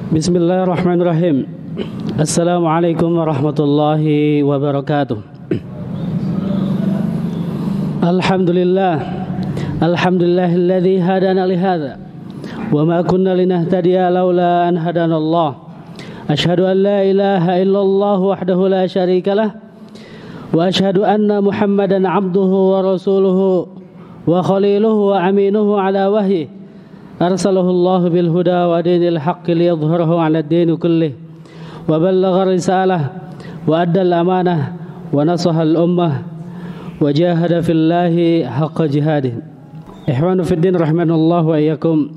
Bismillahirrahmanirrahim. Assalamualaikum warahmatullahi wabarakatuh. Alhamdulillahilladzi hadana lihadza wa ma kunna linahtadiya laula an hadanallah. Asyhadu an la ilaha illallah wahdahu la syarikalah wa asyhadu anna Muhammadan abduhu wa rasuluhu wa khaliluhu wa aminuhu ala wahyi arsalahu Allah bil huda wa dinil haqqi liyadhhirahu 'ala ad-din kullih wa ballagha risalah wa adda al-amanah wa nasaha al-ummah wa jahada fillahi haqqa jihadih. Ihwanu fid din rahimanallahu wa iyyakum.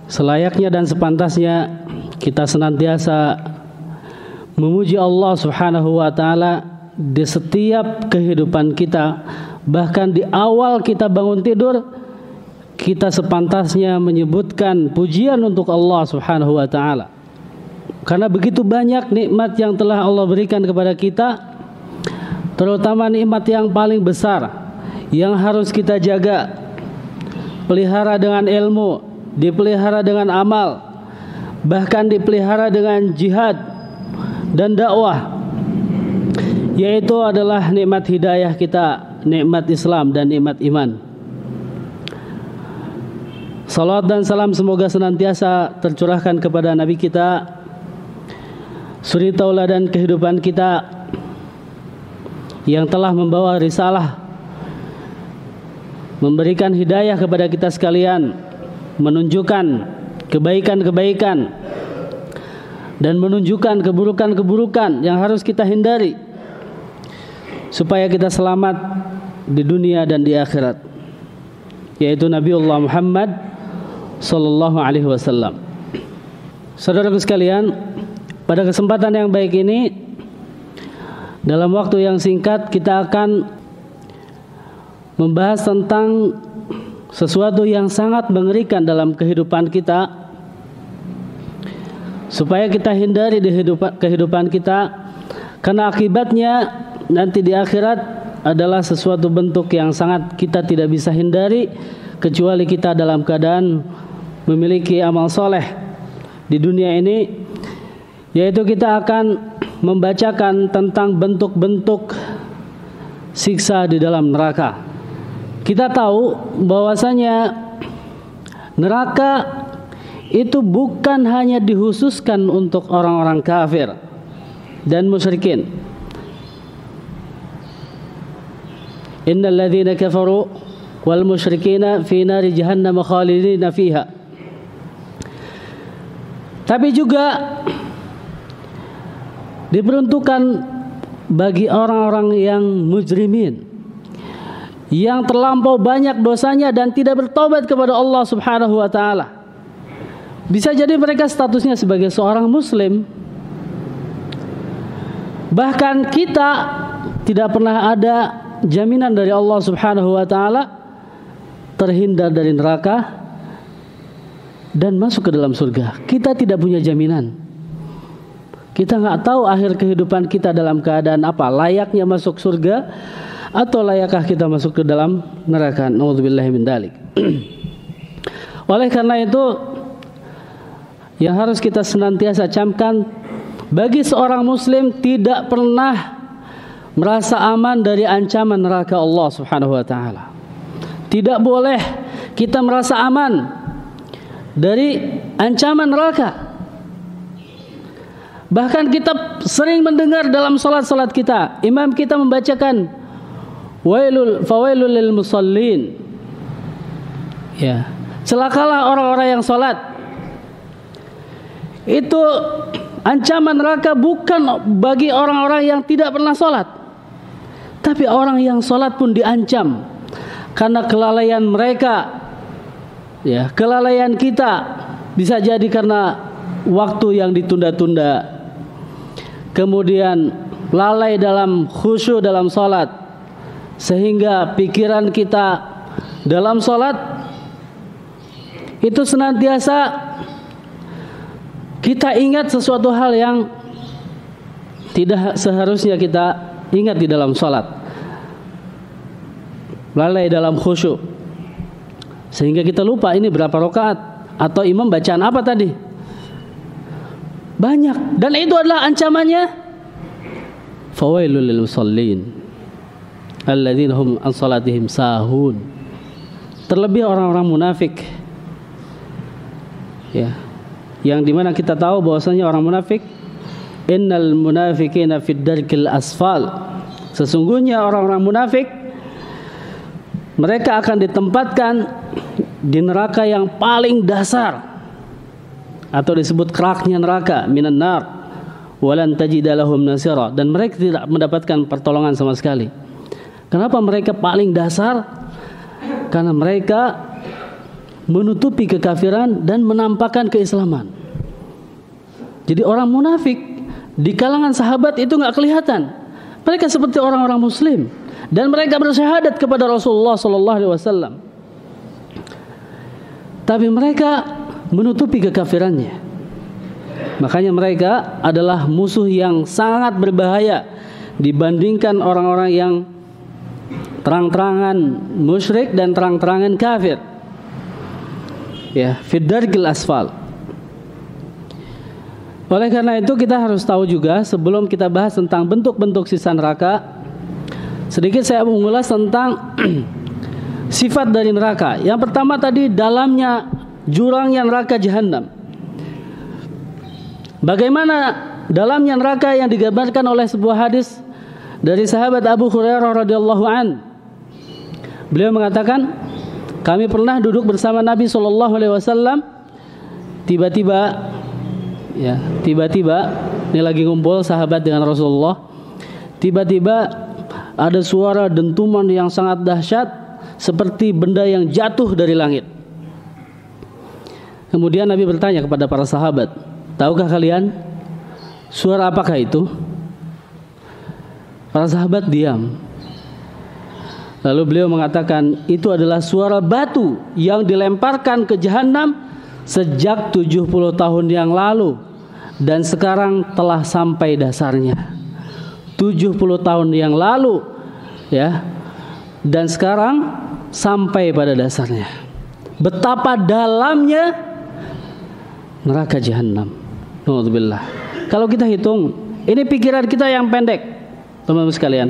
Selayaknya dan sepantasnya kita senantiasa memuji Allah Subhanahu wa taala di setiap kehidupan kita. Bahkan di awal kita bangun tidur, kita sepantasnya menyebutkan pujian untuk Allah Subhanahu wa taala. Karena begitu banyak nikmat yang telah Allah berikan kepada kita, terutama nikmat yang paling besar yang harus kita jaga, pelihara dengan ilmu, dipelihara dengan amal, bahkan dipelihara dengan jihad dan dakwah, yaitu adalah nikmat hidayah kita, nikmat Islam dan nikmat iman. Salawat dan salam semoga senantiasa tercurahkan kepada Nabi kita, suri tauladan kehidupan kita, yang telah membawa risalah, memberikan hidayah kepada kita sekalian, menunjukkan kebaikan-kebaikan dan menunjukkan keburukan-keburukan yang harus kita hindari supaya kita selamat di dunia dan di akhirat, yaitu Nabiullah Muhammad sallallahu alaihi wasallam. Saudaraku sekalian, pada kesempatan yang baik ini, dalam waktu yang singkat kita akan membahas tentang sesuatu yang sangat mengerikan dalam kehidupan kita, supaya kita hindari di kehidupan kita, karena akibatnya nanti di akhirat adalah sesuatu bentuk yang sangat kita tidak bisa hindari kecuali kita dalam keadaan memiliki amal soleh di dunia ini, yaitu kita akan membacakan tentang bentuk-bentuk siksa di dalam neraka. Kita tahu bahwasanya neraka itu bukan hanya dikhususkan untuk orang-orang kafir dan musyrikin. Innal ladzina kafaru wal musyrikina fi nari jahannam khalidina fiha. Tapi juga diperuntukkan bagi orang-orang yang mujrimin, yang terlampau banyak dosanya dan tidak bertobat kepada Allah Subhanahu wa taala. Bisa jadi mereka statusnya sebagai seorang muslim, bahkan kita tidak pernah ada jaminan dari Allah Subhanahu wa taala terhindar dari neraka dan masuk ke dalam surga. Kita tidak punya jaminan. Kita nggak tahu akhir kehidupan kita dalam keadaan apa, layaknya masuk surga atau layakkah kita masuk ke dalam neraka. Nauzubillahi min dzalik. Oleh karena itu, yang harus kita senantiasa camkan, bagi seorang muslim tidak pernah merasa aman dari ancaman neraka Allah Subhanahu wa taala. Tidak boleh kita merasa aman dari ancaman neraka. Bahkan kita sering mendengar dalam salat-salat kita, imam kita membacakan fawailul lil musallin. Ya, celakalah orang-orang yang salat. Itu ancaman neraka bukan bagi orang-orang yang tidak pernah salat, tapi orang yang salat pun diancam karena kelalaian mereka. Ya, kelalaian kita bisa jadi karena waktu yang ditunda-tunda, kemudian lalai dalam khusyuk dalam salat, sehingga pikiran kita dalam salat itu senantiasa kita ingat sesuatu hal yang tidak seharusnya kita ingat di dalam salat. Lalai dalam khusyuk, sehingga kita lupa ini berapa rakaat, atau imam bacaan apa tadi? Banyak, dan itu adalah ancamannya. Fawailul lil musallin alladzina hum an salatihim sahun. Terlebih orang-orang munafik, ya, yang dimana kita tahu bahwasanya orang munafik, innal munafiqina fid darkil asfal. Sesungguhnya orang-orang munafik, mereka akan ditempatkan di neraka yang paling dasar, atau disebut keraknya neraka, minan nar walan tajida lahum nasira, dan mereka tidak mendapatkan pertolongan sama sekali. Kenapa mereka paling dasar? Karena mereka menutupi kekafiran dan menampakkan keislaman. Jadi orang munafik di kalangan sahabat itu nggak kelihatan. Mereka seperti orang-orang muslim, dan mereka bersyahadat kepada Rasulullah sallallahu alaihi wasallam. Tapi mereka menutupi kekafirannya. Makanya mereka adalah musuh yang sangat berbahaya dibandingkan orang-orang yang terang-terangan musyrik dan terang-terangan kafir. Ya, fiddarkil asfal. Oleh karena itu kita harus tahu juga, sebelum kita bahas tentang bentuk-bentuk siksa neraka, sedikit saya mengulas tentang sifat dari neraka. Yang pertama tadi, dalamnya jurangnya neraka jahanam. Bagaimana dalamnya neraka yang digambarkan oleh sebuah hadis dari sahabat Abu Hurairah radhiyallahu an. Beliau mengatakan, kami pernah duduk bersama Nabi sallallahu alaihi wasallam. Tiba-tiba ini lagi ngumpul sahabat dengan Rasulullah. Tiba-tiba ada suara dentuman yang sangat dahsyat, seperti benda yang jatuh dari langit. Kemudian Nabi bertanya kepada para sahabat, tahukah kalian suara apakah itu? Para sahabat diam. Lalu beliau mengatakan, itu adalah suara batu yang dilemparkan ke jahanam sejak 70 tahun yang lalu, dan sekarang telah sampai dasarnya. 70 tahun yang lalu, ya, dan sekarang sampai pada dasarnya. Betapa dalamnya neraka jahanam. Alhamdulillah. Kalau kita hitung, ini pikiran kita yang pendek, teman-teman sekalian.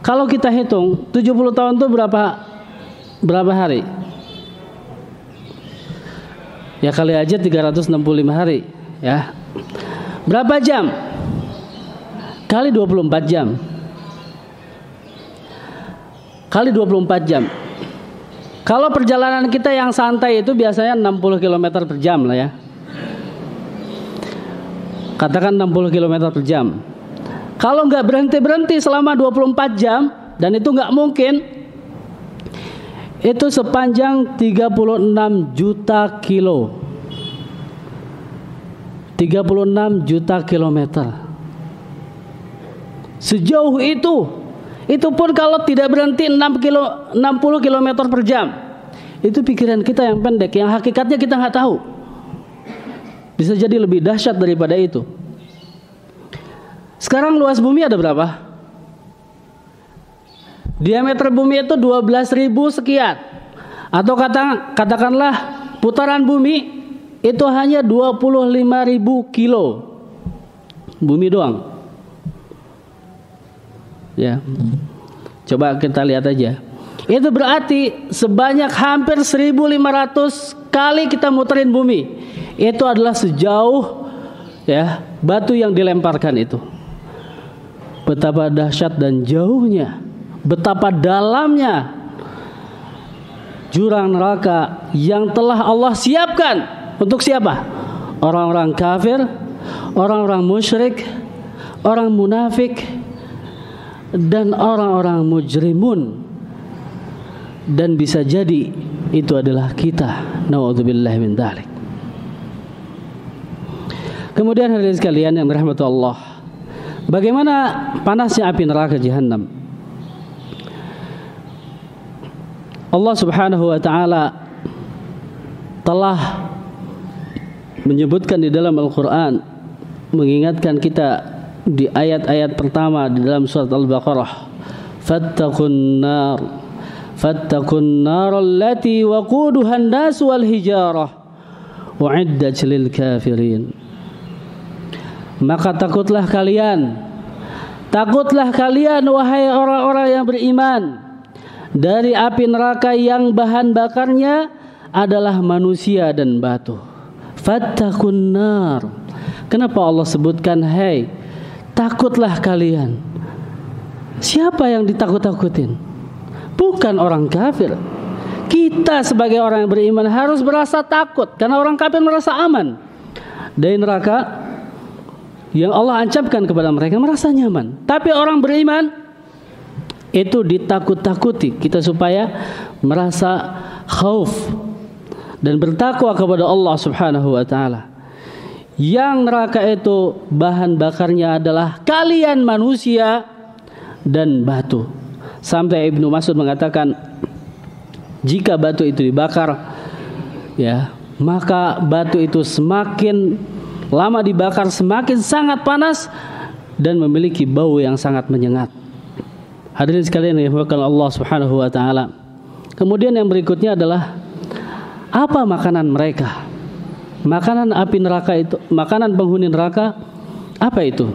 Kalau kita hitung 70 tahun itu berapa hari? Ya kali aja 365 hari, ya. Berapa jam? Kali 24 jam. Kali 24 jam. Kalau perjalanan kita yang santai itu biasanya 60 km per jam lah ya. Katakan 60 km per jam. Kalau nggak berhenti-berhenti selama 24 jam, dan itu nggak mungkin, itu sepanjang 36 juta kilo. 36 juta kilometer. Sejauh itu pun kalau tidak berhenti 60 km per jam. Itu pikiran kita yang pendek, yang hakikatnya kita nggak tahu. Bisa jadi lebih dahsyat daripada itu. Sekarang luas bumi ada berapa? Diameter bumi itu 12.000 sekian. Atau katakanlah putaran bumi itu hanya 25.000 kilo. Bumi doang. Ya. Coba kita lihat aja. Itu berarti sebanyak hampir 1.500 kali kita muterin bumi. Itu adalah sejauh, ya, batu yang dilemparkan itu. Betapa dahsyat dan jauhnya, betapa dalamnya jurang neraka yang telah Allah siapkan untuk siapa? Orang-orang kafir, orang-orang musyrik, orang munafik, dan orang-orang mujrimun. Dan bisa jadi itu adalah kita. Na'udzubillah min dzalik. Kemudian hadirin sekalian yang dirahmati Allah, bagaimana panasnya api neraka jahanam? Allah Subhanahu wa taala telah menyebutkan di dalam Al-Qur'an, mengingatkan kita di ayat-ayat pertama di dalam surat Al-Baqarah, fattaqun nar fattaqun naral lati waquduha an-nas wal hijarah u'iddat lil kafirin. Maka takutlah kalian wahai orang-orang yang beriman dari api neraka yang bahan bakarnya adalah manusia dan batu. Fattaqun nar. Kenapa Allah sebutkan takutlah kalian? Siapa yang ditakut-takutin? Bukan orang kafir. Kita sebagai orang yang beriman harus merasa takut, karena orang kafir merasa aman dari neraka yang Allah ancamkan kepada mereka, merasa nyaman. Tapi orang beriman itu ditakut-takuti kita supaya merasa khauf dan bertakwa kepada Allah Subhanahu wa taala. Yang neraka itu bahan bakarnya adalah kalian manusia dan batu. Sampai Ibnu Mas'ud mengatakan, jika batu itu dibakar, maka batu itu semakin lama dibakar semakin sangat panas dan memiliki bau yang sangat menyengat. Hadirin sekalian yang dimuliakan Allah Subhanahu wa taala. Kemudian yang berikutnya adalah apa makanan mereka? Makanan api neraka itu, makanan penghuni neraka apa itu?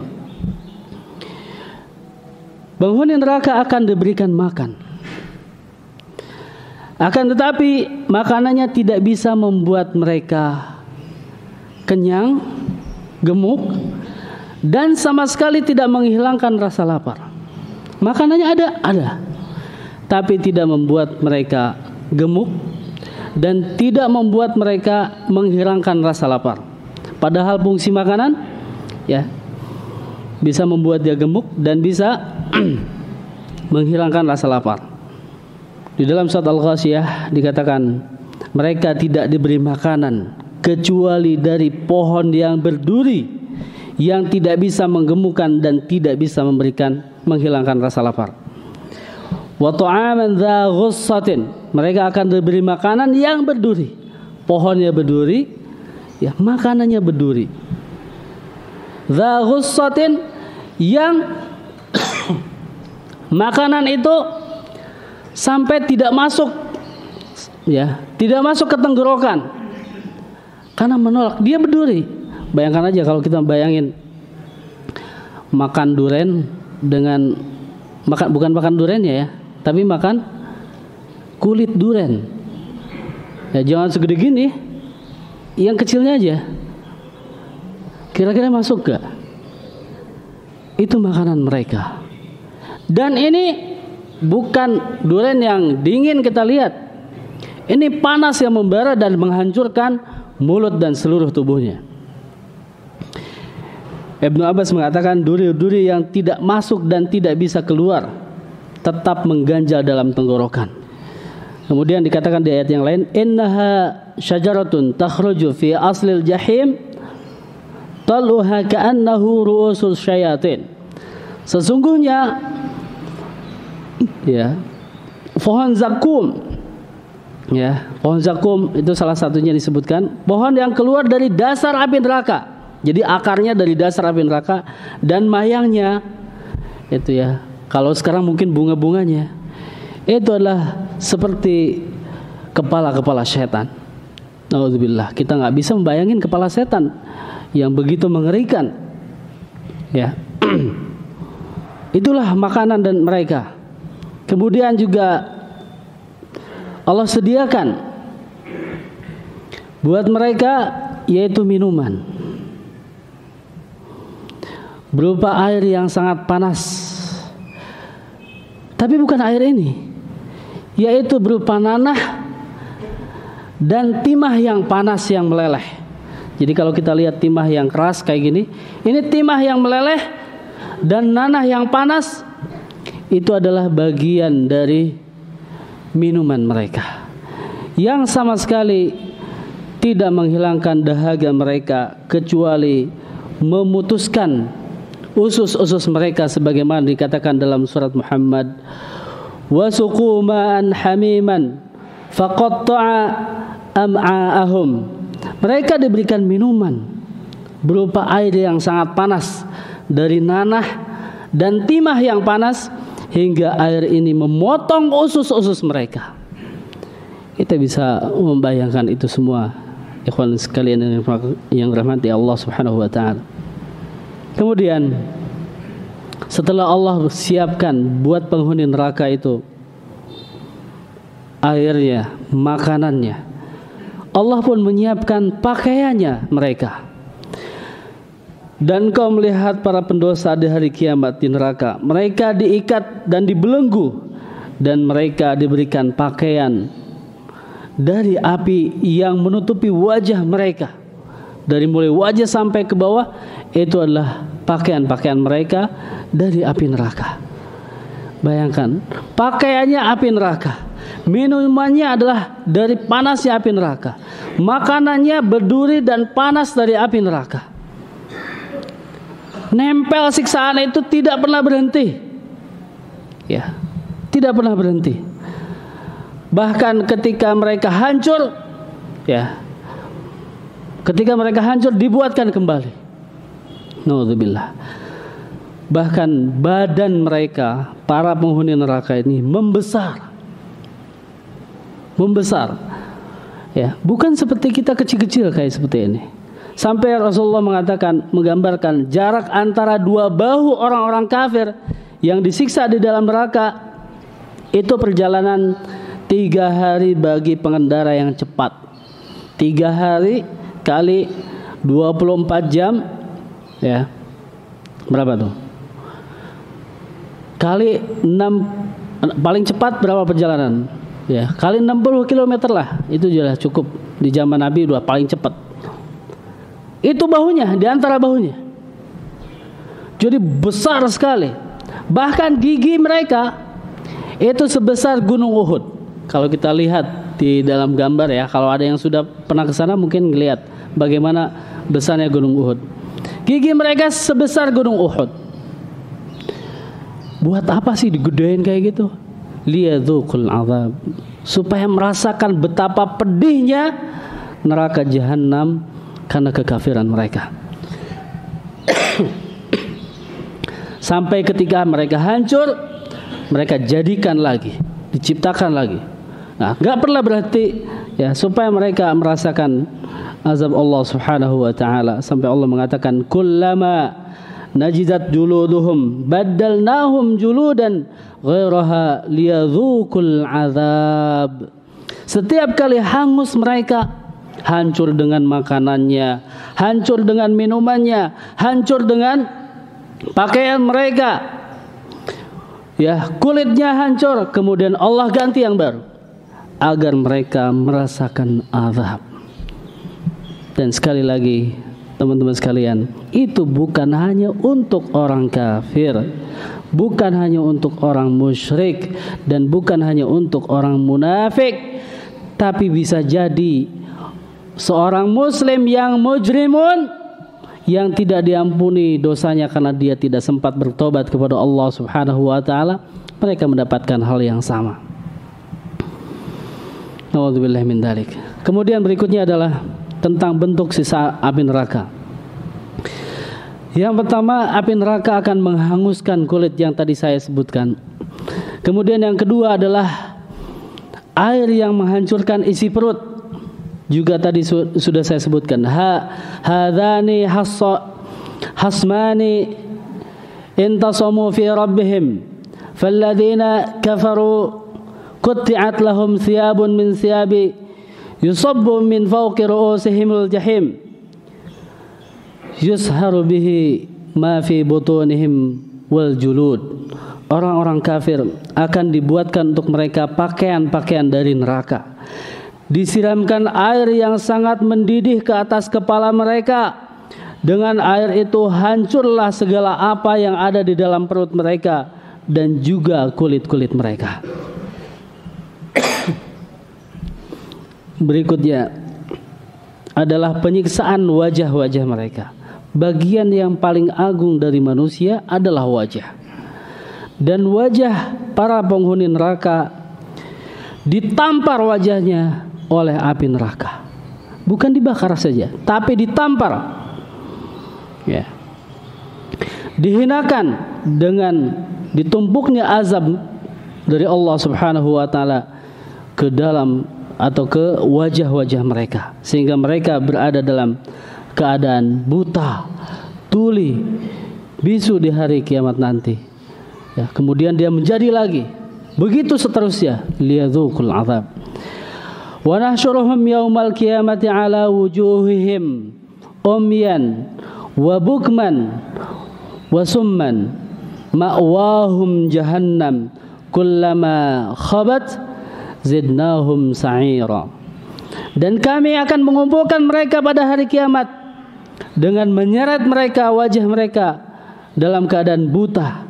Penghuni neraka akan diberikan makan. Akan tetapi makanannya tidak bisa membuat mereka kenyang, gemuk, dan sama sekali tidak menghilangkan rasa lapar. Makanannya ada, tapi tidak membuat mereka gemuk dan tidak membuat mereka menghilangkan rasa lapar. Padahal fungsi makanan bisa membuat dia gemuk dan bisa menghilangkan rasa lapar. Di dalam surat Al-Ghasyiyah dikatakan mereka tidak diberi makanan kecuali dari pohon yang berduri yang tidak bisa menggemukkan dan tidak bisa menghilangkan rasa lapar. Wa ta'aman dza ghussatin, mereka akan diberi makanan yang berduri. Pohonnya berduri, makanannya berduri. Dza ghussatin, yang makanan itu sampai tidak masuk ke tenggorokan karena menolak, dia berduri. Bayangkan aja kalau kita bayangin makan duren dengan bukan makan durennya tapi makan kulit duren. Jangan segede gini, yang kecilnya aja. Kira-kira masuk gak? Itu makanan mereka. Dan ini bukan duren yang dingin kita lihat. Ini panas yang membara dan menghancurkan mulut dan seluruh tubuhnya. Ibnu Abbas mengatakan duri-duri yang tidak masuk dan tidak bisa keluar tetap mengganjal dalam tenggorokan. Kemudian dikatakan di ayat yang lain, innaha syajaratun takhruju fi aslil jahim tal'uha ka'annahu ru'usul syayatin. Sesungguhnya pohon zakum, pohon zakum itu salah satunya disebutkan pohon yang keluar dari dasar api neraka. Jadi akarnya dari dasar api neraka dan mayangnya itu kalau sekarang mungkin bunga-bunganya itu adalah seperti kepala-kepala setan. Nauzubillah, kita nggak bisa membayangin kepala setan yang begitu mengerikan. Itulah makanan dan mereka. Kemudian juga Allah sediakan buat mereka yaitu minuman berupa air yang sangat panas. Tapi bukan air ini, yaitu berupa nanah dan timah yang panas yang meleleh. Jadi kalau kita lihat timah yang keras kayak gini, ini timah yang meleleh dan nanah yang panas, itu adalah bagian dari minuman mereka yang sama sekali tidak menghilangkan dahaga mereka kecuali memutuskan usus-usus mereka sebagaimana dikatakan dalam surat Muhammad, wasuqu ma'an hamiman faqatta'a am'a'ahum. Mereka diberikan minuman berupa air yang sangat panas dari nanah dan timah yang panas hingga air ini memotong usus-usus mereka. Kita bisa membayangkan itu semua, ikhwan sekalian yang rahmati Allah Subhanahu wa taala. Kemudian setelah Allah siapkan buat penghuni neraka itu airnya, makanannya, Allah pun menyiapkan pakaiannya mereka. Dan kau melihat para pendosa di hari kiamat di neraka, mereka diikat dan dibelenggu, dan mereka diberikan pakaian dari api yang menutupi wajah mereka. Dari mulai wajah sampai ke bawah, itu adalah pakaian-pakaian mereka dari api neraka. Bayangkan, pakaiannya api neraka, minumannya adalah dari panasnya api neraka, makanannya berduri dan panas dari api neraka. Nempel siksaan itu tidak pernah berhenti. Ya, tidak pernah berhenti. Bahkan ketika mereka hancur, ya, ketika mereka hancur dibuatkan kembali. Naudzubillah. Bahkan badan mereka, para penghuni neraka ini membesar. Membesar. Ya, bukan seperti kita kecil-kecil kayak seperti ini. Sampai Rasulullah menggambarkan jarak antara dua bahu orang-orang kafir yang disiksa di dalam neraka itu perjalanan 3 hari bagi pengendara yang cepat. 3 hari kali 24 jam, ya, berapa tuh? Kali 6, paling cepat berapa perjalanan? Ya, kali 60 km lah, itu jelas cukup. Di zaman Nabi udah paling cepat. Itu bahunya, di antara bahunya. Jadi besar sekali. Bahkan gigi mereka itu sebesar gunung Uhud. Kalau kita lihat di dalam gambar, ya, kalau ada yang sudah pernah ke sana mungkin ngelihat bagaimana besarnya gunung Uhud. Gigi mereka sebesar gunung Uhud. Buat apa sih digedein kayak gitu? Liyadzuqul azab, supaya merasakan betapa pedihnya neraka jahanam karena kekafiran mereka. Sampai ketika mereka hancur, mereka jadikan lagi, diciptakan lagi. Nah, gak pernah berarti, ya, supaya mereka merasakan azab Allah Subhanahu wa taala. Sampai Allah mengatakan, kullama najidat juluduhum baddalnahum juludan ghairaha liyadzuqul azab. Setiap kali hangus mereka, hancur dengan makanannya, hancur dengan minumannya, hancur dengan pakaian mereka, ya, kulitnya hancur, kemudian Allah ganti yang baru agar mereka merasakan azab. Dan sekali lagi teman-teman sekalian, itu bukan hanya untuk orang kafir, bukan hanya untuk orang musyrik, dan bukan hanya untuk orang munafik, tapi bisa jadi seorang muslim yang mujrimun, yang tidak diampuni dosanya karena dia tidak sempat bertobat kepada Allah Subhanahu wa taala, mereka mendapatkan hal yang sama. Nauzubillah min dzalik. Kemudian berikutnya adalah tentang bentuk sisa api neraka. Yang pertama, api neraka akan menghanguskan kulit yang tadi saya sebutkan. Kemudian yang kedua adalah air yang menghancurkan isi perut. Juga tadi sudah saya sebutkan, hadani hasmani intasamu fi rabbihim falladzina kafaru qutti'at lahum thiyabun min thiyabi yusabbu min fawqi ru'usihimul jahim yusharu bihi ma fi butunihim wal julud. Orang-orang kafir akan dibuatkan untuk mereka pakaian-pakaian dari neraka, disiramkan air yang sangat mendidih ke atas kepala mereka. Dengan air itu hancurlah segala apa yang ada di dalam perut mereka dan juga kulit-kulit mereka. Berikutnya adalah penyiksaan wajah-wajah mereka. Bagian yang paling agung dari manusia adalah wajah. Dan wajah para penghuni neraka ditampar wajahnya oleh api neraka. Bukan dibakar saja, tapi ditampar, ya, dihinakan dengan ditumpuknya azab dari Allah Subhanahu wa taala ke dalam atau ke wajah-wajah mereka, sehingga mereka berada dalam keadaan buta, tuli, bisu di hari kiamat nanti. Ya, kemudian dia menjadi lagi, begitu seterusnya, liyadzuqul azab. Wa nahsyuruhum yaumal qiyamati ala wujuhihim umyan wa bukman wa summan ma'wahum jahannam kullama khabat zidnahum sa'ira. Dan kami akan mengumpulkan mereka pada hari kiamat dengan menyeret mereka, wajah mereka dalam keadaan buta,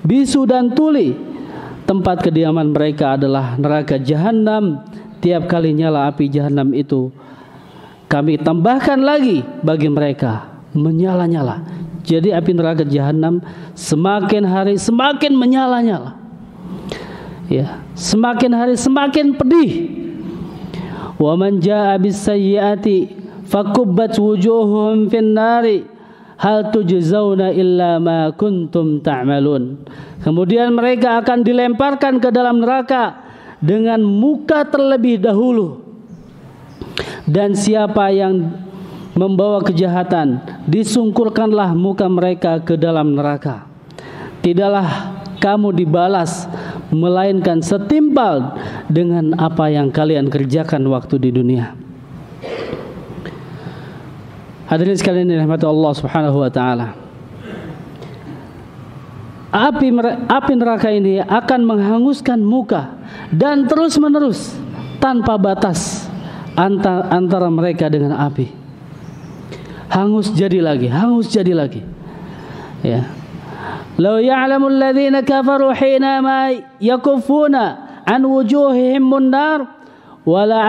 bisu dan tuli. Tempat kediaman mereka adalah neraka jahanam. Tiap kali nyala api jahanam itu, kami tambahkan lagi bagi mereka, menyala-nyala. Jadi api neraka jahanam semakin hari semakin menyala-nyala. Ya, semakin hari semakin pedih. Wa man jaa bis sayyiati fakubbat wujuhuhum fin nari hal tujzauna illa ma kuntum ta'malun. Kemudian mereka akan dilemparkan ke dalam neraka dengan muka terlebih dahulu. Dan siapa yang membawa kejahatan, disungkurkanlah muka mereka ke dalam neraka. Tidaklah kamu dibalas melainkan setimpal dengan apa yang kalian kerjakan waktu di dunia. Hadirin sekalian dirahmati Allah Subhanahu wa taala. Api neraka ini akan menghanguskan muka dan terus-menerus tanpa batas antara mereka dengan api. Hangus jadi lagi, hangus jadi lagi. Ya. Law ya'lamul ladzina kafaru hina ma yakuffuna an wujuhihim munnar wala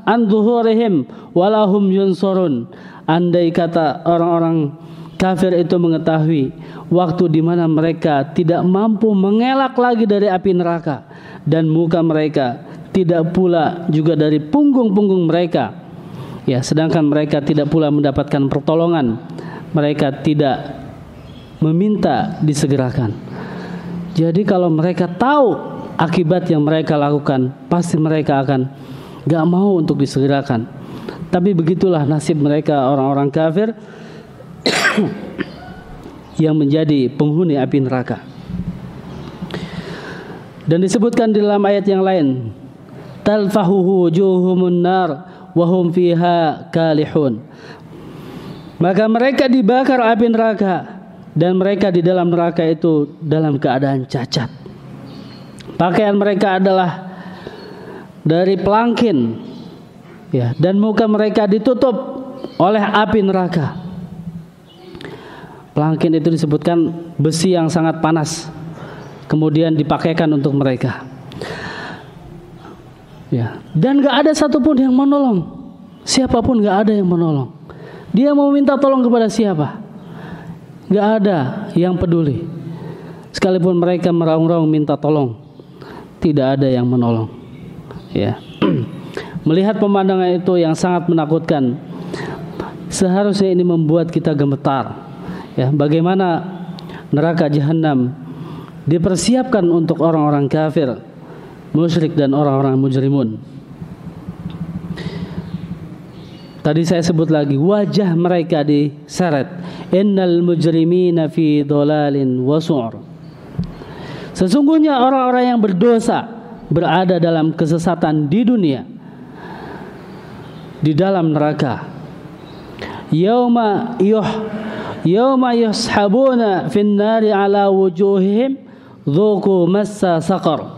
an dhuhurihim wala hum yunsurun. Andai kata orang-orang kafir itu mengetahui waktu di mana mereka tidak mampu mengelak lagi dari api neraka, dan muka mereka tidak pula juga dari punggung-punggung mereka. Ya, sedangkan mereka tidak pula mendapatkan pertolongan, mereka tidak meminta disegerakan. Jadi kalau mereka tahu akibat yang mereka lakukan, pasti mereka akan gak mau untuk disegerakan. Tapi begitulah nasib mereka, orang-orang kafir yang menjadi penghuni api neraka. Dan disebutkan di dalam ayat yang lain, talfahu wujuhumun nar wa hum fiha kalihun. Maka mereka dibakar api neraka dan mereka di dalam neraka itu dalam keadaan cacat. Pakaian mereka adalah dari pelangkin, ya, dan muka mereka ditutup oleh api neraka. Pelangkin itu disebutkan besi yang sangat panas, kemudian dipakaikan untuk mereka. Ya, dan gak ada satupun yang menolong. Siapapun gak ada yang menolong. Dia mau minta tolong kepada siapa? Gak ada yang peduli. Sekalipun mereka meraung-raung minta tolong, tidak ada yang menolong. Ya. Melihat pemandangan itu yang sangat menakutkan, seharusnya ini membuat kita gemetar. Ya, bagaimana neraka jahanam dipersiapkan untuk orang-orang kafir, musyrik dan orang-orang mujrimun. Tadi saya sebut lagi, wajah mereka diseret. Innal mujrimina fi dhalalin wa su'ur. Sesungguhnya orang-orang yang berdosa berada dalam kesesatan di dunia, di dalam neraka. Yauma yushabuna fin nari ala wujuhihim dzuqu massa saqar.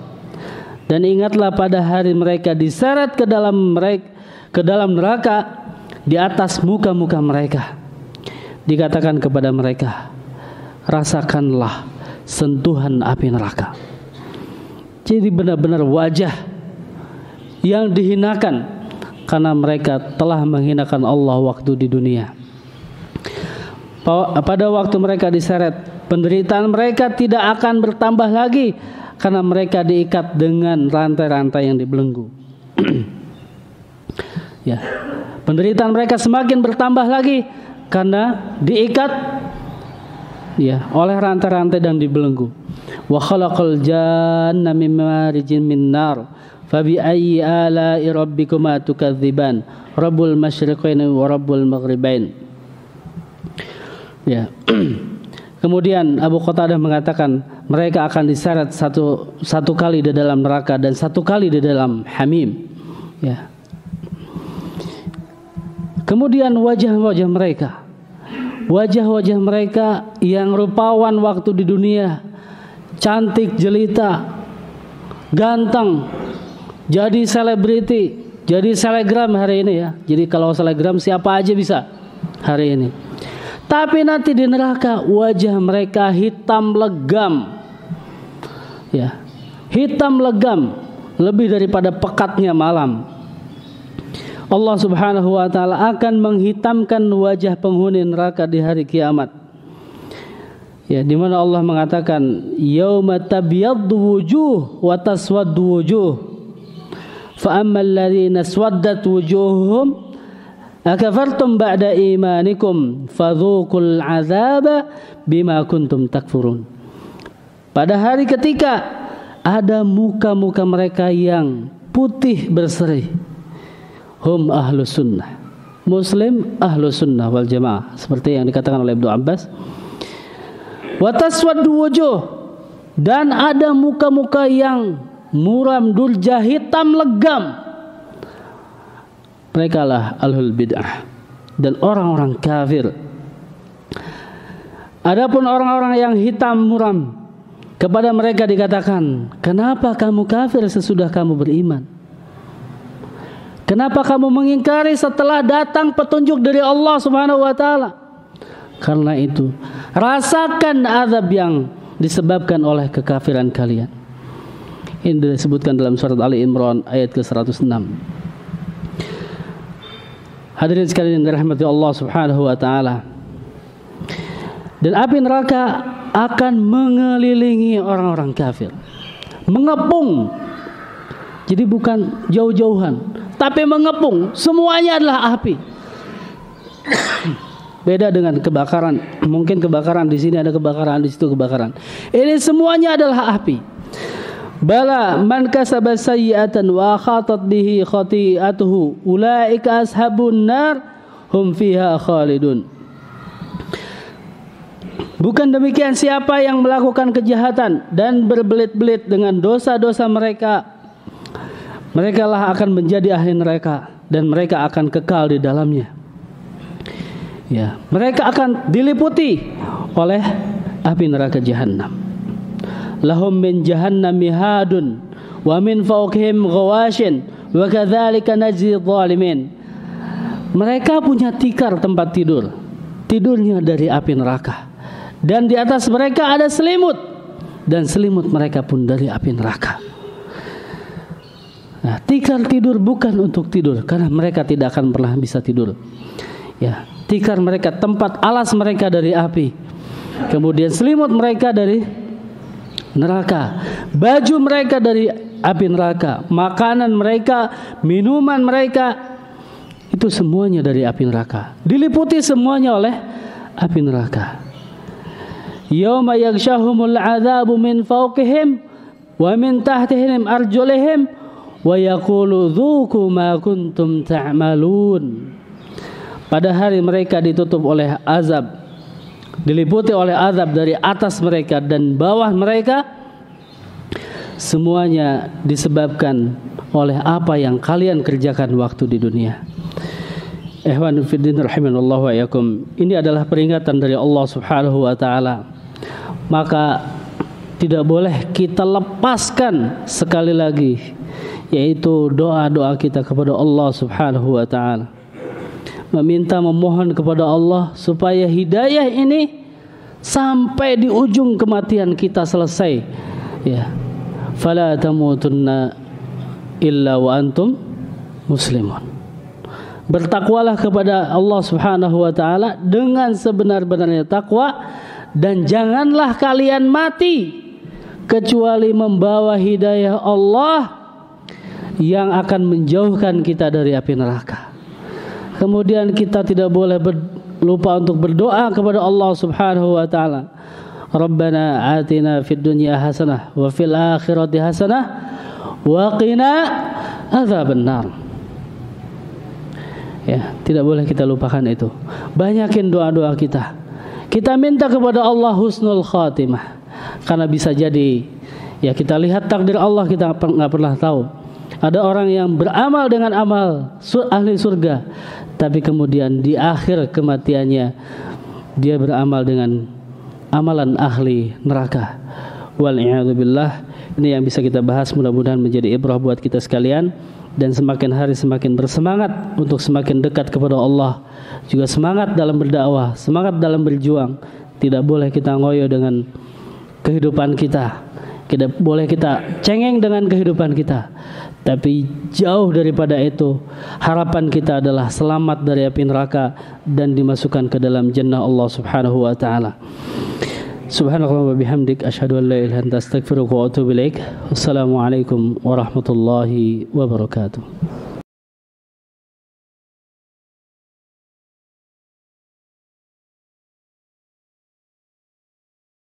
Dan ingatlah pada hari mereka diseret ke dalam neraka, di atas muka-muka mereka dikatakan kepada mereka, rasakanlah sentuhan api neraka. Jadi benar-benar wajah yang dihinakan karena mereka telah menghinakan Allah waktu di dunia. Pada waktu mereka diseret, penderitaan mereka tidak akan bertambah lagi karena mereka diikat dengan rantai-rantai yang dibelenggu. Ya, penderitaan mereka semakin bertambah lagi karena diikat ya, oleh rantai-rantai dan dibelenggu. Wa khalaqal janna min marijin min nar fa bi ayyi ala'i rabbikuma tukadziban rabbul masyriqaini wa rabbul maghribain. Ya. Kemudian Abu Qatadah mengatakan mereka akan diseret satu kali di dalam neraka dan satu kali di dalam hamim. Ya. Kemudian wajah-wajah mereka yang rupawan waktu di dunia, cantik jelita, ganteng, jadi selebriti, jadi selebgram hari ini ya. Jadi kalau selebgram siapa aja bisa hari ini. Tapi nanti di neraka wajah mereka hitam legam. Ya. Hitam legam lebih daripada pekatnya malam. Allah Subhanahu wa taala akan menghitamkan wajah penghuni neraka di hari kiamat. Ya, di mana Allah mengatakan yauma tabyaddu wujuh wa taswaddu wujuh. Fa ammal ladzina aswaddat wujuhuhum akafartum ba'da imanikum fadzuqul 'adzaba bima kuntum takfurun. Pada hari ketika ada muka-muka mereka yang putih berseri, hum ahlus sunnah, muslim ahlus sunnah wal jamaah, seperti yang dikatakan oleh Ibnu Abbas. Wa taswaddu wujuh, dan ada muka-muka yang muram durja hitam legam. Mereka lah ahlul bid'ah dan orang-orang kafir. Adapun orang-orang yang hitam muram, kepada mereka dikatakan, kenapa kamu kafir sesudah kamu beriman? Kenapa kamu mengingkari setelah datang petunjuk dari Allah Subhanahu wa taala? Karena itu, rasakan azab yang disebabkan oleh kekafiran kalian. Ini disebutkan dalam surat Ali Imran ayat ke-106. Hadirin sekalian dirahmati Allah Subhanahu wa taala. Dan api neraka akan mengelilingi orang-orang kafir, mengepung. Jadi bukan jauh-jauhan, tapi mengepung. Semuanya adalah api. Beda dengan kebakaran. Mungkin kebakaran di sini ada kebakaran, di situ kebakaran. Ini semuanya adalah api. Bala man kasaba sayyi'atan wa khatat bihi khati'atuhu ulaika ashabun nar hum fiha khalidun. Bukan demikian, siapa yang melakukan kejahatan dan berbelit-belit dengan dosa-dosa mereka, mereka lah akan menjadi ahli neraka dan mereka akan kekal di dalamnya. Ya, mereka akan diliputi oleh api neraka Jahannam. Lahum min jahannam mihadun wa min fawqihim ghawashin wa kadzalika najzi dhalimin. Mereka punya tikar tempat tidur. Tidurnya dari api neraka. Dan di atas mereka ada selimut, dan selimut mereka pun dari api neraka. Nah, tikar tidur bukan untuk tidur, karena mereka tidak akan pernah bisa tidur. Ya, tikar mereka, tempat alas mereka dari api. Kemudian selimut mereka dari neraka, baju mereka dari api neraka, makanan mereka, minuman mereka, itu semuanya dari api neraka. Diliputi semuanya oleh api neraka. Yauma yaghshahumul 'adzabu min fawqihim wa min tahtihim arjulihim wa yaqulu dzuqu ma kuntum ta'malun. Pada hari mereka ditutup oleh azab, diliputi oleh azab dari atas mereka dan bawah mereka. Semuanya disebabkan oleh apa yang kalian kerjakan waktu di dunia. Ikhwan fillah rahimanallahu wa iyyakum. Ini adalah peringatan dari Allah Subhanahu wa taala. Maka tidak boleh kita lepaskan sekali lagi, yaitu doa-doa kita kepada Allah Subhanahu wa taala. Memohon kepada Allah supaya hidayah ini sampai di ujung kematian kita selesai. Ya. Fala tamutunna illa wa antum muslimun. Bertakwalah kepada Allah Subhanahu wa taala dengan sebenar-benarnya takwa, dan janganlah kalian mati kecuali membawa hidayah Allah yang akan menjauhkan kita dari api neraka. Kemudian kita tidak boleh lupa untuk berdoa kepada Allah Subhanahu wa taala Rabbana atina fid dunya hasanah wa fil akhirati hasanah wa qina adzabannar. Ya, tidak boleh kita lupakan itu. Banyakin doa-doa kita. Kita minta kepada Allah husnul khatimah. Karena bisa jadi, ya kita lihat takdir Allah, kita nggak pernah tahu. Ada orang yang beramal dengan amal ahli surga, tapi kemudian di akhir kematiannya dia beramal dengan amalan ahli neraka. Wal'iyadzubillah. Ini yang bisa kita bahas, mudah-mudahan menjadi ibrah buat kita sekalian. Dan semakin hari semakin bersemangat untuk semakin dekat kepada Allah. Juga semangat dalam berdakwah, semangat dalam berjuang. Tidak boleh kita ngoyo dengan kehidupan kita. Tidak boleh kita cengeng dengan kehidupan kita. Tapi jauh daripada itu, harapan kita adalah selamat dari api neraka dan dimasukkan ke dalam jannah Allah Subhanahu wa taala. Subhanallah wa bihamdik, asyhadu an la ilaha illa anta, astaghfiruka wa atubu ilaik. Wassalamualaikum warahmatullahi wabarakatuh.